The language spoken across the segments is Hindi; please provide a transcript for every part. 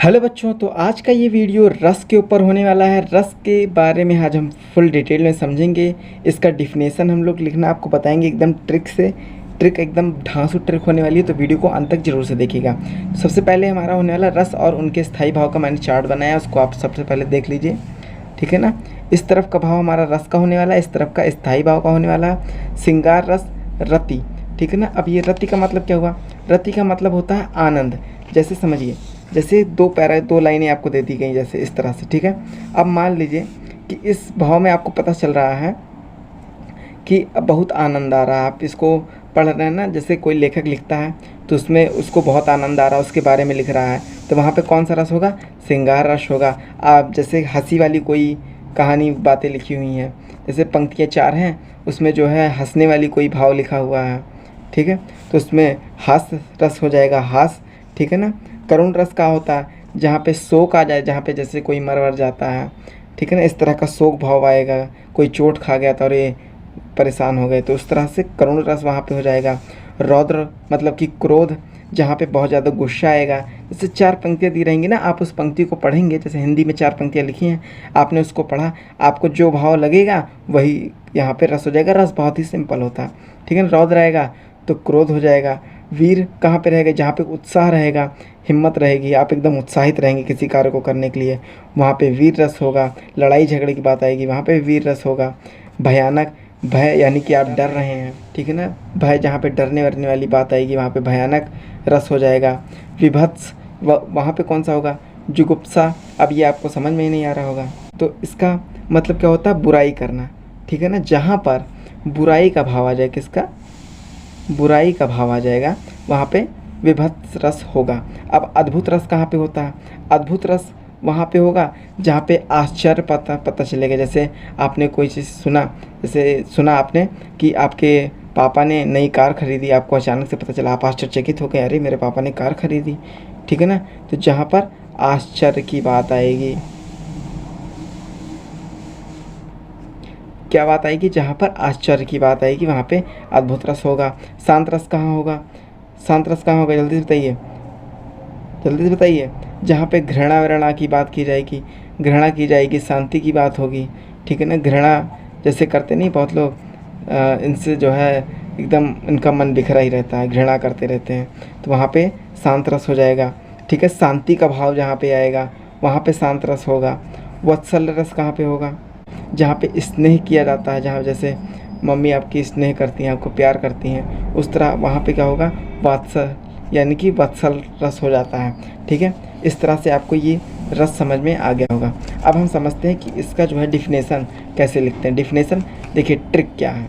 हेलो बच्चों, तो आज का ये वीडियो रस के ऊपर होने वाला है। रस के बारे में आज हम फुल डिटेल में समझेंगे। इसका डिफिनेशन हम लोग लिखना आपको बताएंगे एकदम ट्रिक से। ट्रिक एकदम ढांसू ट्रिक होने वाली है, तो वीडियो को अंत तक जरूर से देखिएगा। सबसे पहले हमारा होने वाला रस और उनके स्थायी भाव का मैंने चार्ट बनाया, उसको आप सबसे पहले देख लीजिए, ठीक है ना। इस तरफ का भाव हमारा रस का होने वाला है, इस तरफ का स्थायी भाव का होने वाला है। श्रृंगार रस रति, ठीक है ना। अब ये रति का मतलब क्या हुआ? रति का मतलब होता है आनंद। जैसे समझिए, जैसे दो लाइनें आपको दे दी गई, जैसे इस तरह से, ठीक है। अब मान लीजिए कि इस भाव में आपको पता चल रहा है कि अब बहुत आनंद आ रहा है, आप इसको पढ़ रहे हैं ना। जैसे कोई लेखक लिखता है तो उसमें उसको बहुत आनंद आ रहा है, उसके बारे में लिख रहा है, तो वहाँ पे कौन सा रस होगा? श्रृंगार रस होगा। आप जैसे हंसी वाली कोई कहानी बातें लिखी हुई हैं, जैसे पंक्तियाँ 4 हैं, उसमें जो है हंसने वाली कोई भाव लिखा हुआ है, ठीक है, तो उसमें हास्य रस हो जाएगा, हास्य, ठीक है ना। करुण रस का होता है जहाँ पे शोक आ जाए, जहाँ पे जैसे कोई मर वर जाता है, ठीक है ना, इस तरह का शोक भाव आएगा। कोई चोट खा गया था और ये परेशान हो गए, तो उस तरह से करुण रस वहाँ पे हो जाएगा। रौद्र मतलब कि क्रोध, जहाँ पे बहुत ज़्यादा गुस्सा आएगा। जैसे 4 पंक्तियाँ दी रहेंगी ना, आप उस पंक्ति को पढ़ेंगे, जैसे हिंदी में 4 पंक्तियाँ लिखी हैं, आपने उसको पढ़ा, आपको जो भाव लगेगा वही यहाँ पे रस हो जाएगा। रस बहुत ही सिंपल होता है, ठीक है ना। रौद्र आएगा तो क्रोध हो जाएगा। वीर कहाँ पे रहेगा? जहाँ पे उत्साह रहेगा, हिम्मत रहेगी, आप एकदम उत्साहित रहेंगे किसी कार्य को करने के लिए, वहाँ पे वीर रस होगा। लड़ाई झगड़े की बात आएगी, वहाँ पे वीर रस होगा। भयानक, भय यानी कि आप डर रहे हैं, ठीक है ना, भय जहाँ पे डरने वरने वाली बात आएगी, वहाँ पे भयानक रस हो जाएगा। विभत्स, वहाँ पे कौन सा होगा? जुगुप्सा। अब ये आपको समझ में ही नहीं आ रहा होगा, तो इसका मतलब क्या होता है? बुराई करना, ठीक है ना। जहाँ पर बुराई का भाव आ जाए, किसका? बुराई का भाव आ जाएगा, वहाँ पे विभत्स रस होगा। अब अद्भुत रस कहाँ पे होता है? अद्भुत रस वहाँ पे होगा जहाँ पे आश्चर्य पता चलेगा। जैसे आपने कोई चीज़ सुना, जैसे सुना आपने कि आपके पापा ने नई कार खरीदी, आपको अचानक से पता चला, आप आश्चर्यचकित हो गए, अरे मेरे पापा ने कार खरीदी, ठीक है ना। तो जहाँ पर आश्चर्य की बात आएगी, क्या बात आएगी? जहाँ पर आश्चर्य की बात आएगी, वहाँ पे अद्भुत रस होगा। शांत रस कहाँ होगा? शांत रस कहाँ होगा? जल्दी से बताइए, जल्दी से बताइए। जहाँ पे घृणा वृणा की बात की जाएगी, घृणा की जाएगी, शांति की बात होगी, ठीक है ना। घृणा जैसे करते नहीं बहुत लोग, इनसे जो है एकदम इनका मन बिखरा ही रहता है, घृणा करते रहते हैं, तो वहाँ पे शांत रस हो जाएगा, ठीक है। शांति का भाव जहाँ पे आएगा, वहाँ पे शांत रस होगा। वत्सल रस कहाँ पे होगा? जहाँ पे स्नेह किया जाता है, जहाँ जैसे मम्मी आपकी स्नेह करती हैं, आपको प्यार करती हैं, उस तरह वहाँ पे क्या होगा? वात्सल यानी कि वत्सल रस हो जाता है, ठीक है। इस तरह से आपको ये रस समझ में आ गया होगा। अब हम समझते हैं कि इसका जो है डिफिनेशन कैसे लिखते हैं। डिफिनेशन देखिए, ट्रिक क्या है,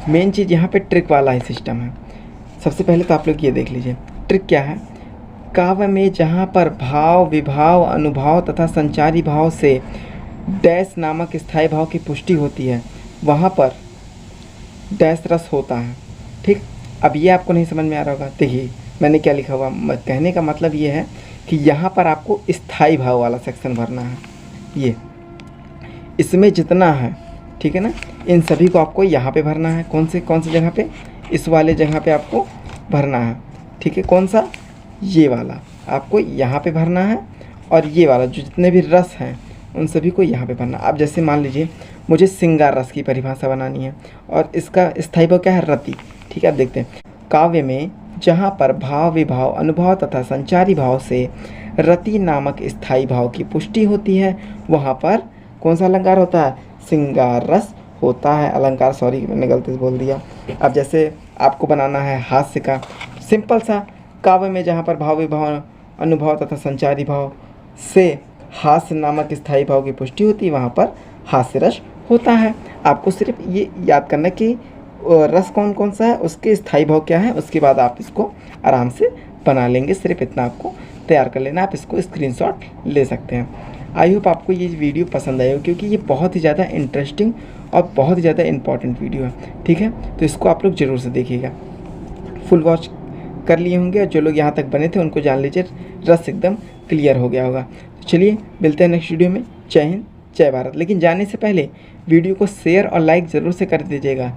मेन चीज़ यहाँ पे ट्रिक वाला ही सिस्टम है। सबसे पहले तो आप लोग ये देख लीजिए, ट्रिक क्या है। काव्य में जहाँ पर भाव, विभाव, अनुभाव तथा संचारी भाव से डैश नामक स्थायी भाव की पुष्टि होती है, वहाँ पर डैश रस होता है, ठीक। अब ये आपको नहीं समझ में आ रहा होगा, देखिए मैंने क्या लिखा हुआ। कहने का मतलब ये है कि यहाँ पर आपको स्थायी भाव वाला सेक्शन भरना है। ये इसमें जितना है, ठीक है ना, इन सभी को आपको यहाँ पे भरना है। कौन से जगह पे? इस वाले जगह पे आपको भरना है, ठीक है। कौन सा? ये वाला आपको यहाँ पे भरना है, और ये वाला जो जितने भी रस हैं उन सभी को यहाँ पे भरना। अब जैसे मान लीजिए मुझे श्रृंगार रस की परिभाषा बनानी है, और इसका स्थायी भाव क्या है? रति, ठीक है। अब देखते हैं, काव्य में जहाँ पर भाव, विभाव, अनुभाव तथा संचारी भाव से रति नामक स्थायी भाव की पुष्टि होती है, वहाँ पर कौन सा अलंकार होता है? श्रृंगार रस होता है। अलंकार, सॉरी मैंने गलती से बोल दिया। अब जैसे आपको बनाना है हास्य का, सिंपल सा, काव्य में जहाँ पर भाव, विभाव, अनुभव तथा संचारी भाव से हास्य नामक स्थायी भाव की पुष्टि होती है, वहाँ पर हास्य रस होता है। आपको सिर्फ ये याद करना कि रस कौन कौन सा है, उसके स्थायी भाव क्या है, उसके बाद आप इसको आराम से बना लेंगे। सिर्फ इतना आपको तैयार कर लेना, आप इसको स्क्रीनशॉट ले सकते हैं। आई होप आपको ये वीडियो पसंद आएगा, क्योंकि ये बहुत ही ज़्यादा इंटरेस्टिंग और बहुत ही ज़्यादा इंपॉर्टेंट वीडियो है, ठीक है। तो इसको आप लोग ज़रूर से देखिएगा। फुल वॉच कर लिए होंगे, और जो लोग यहाँ तक बने थे उनको जान लीजिए रस एकदम क्लियर हो गया होगा। तो चलिए मिलते हैं नेक्स्ट वीडियो में। जय हिंद, जय भारत। लेकिन जाने से पहले वीडियो को शेयर और लाइक ज़रूर से कर दीजिएगा।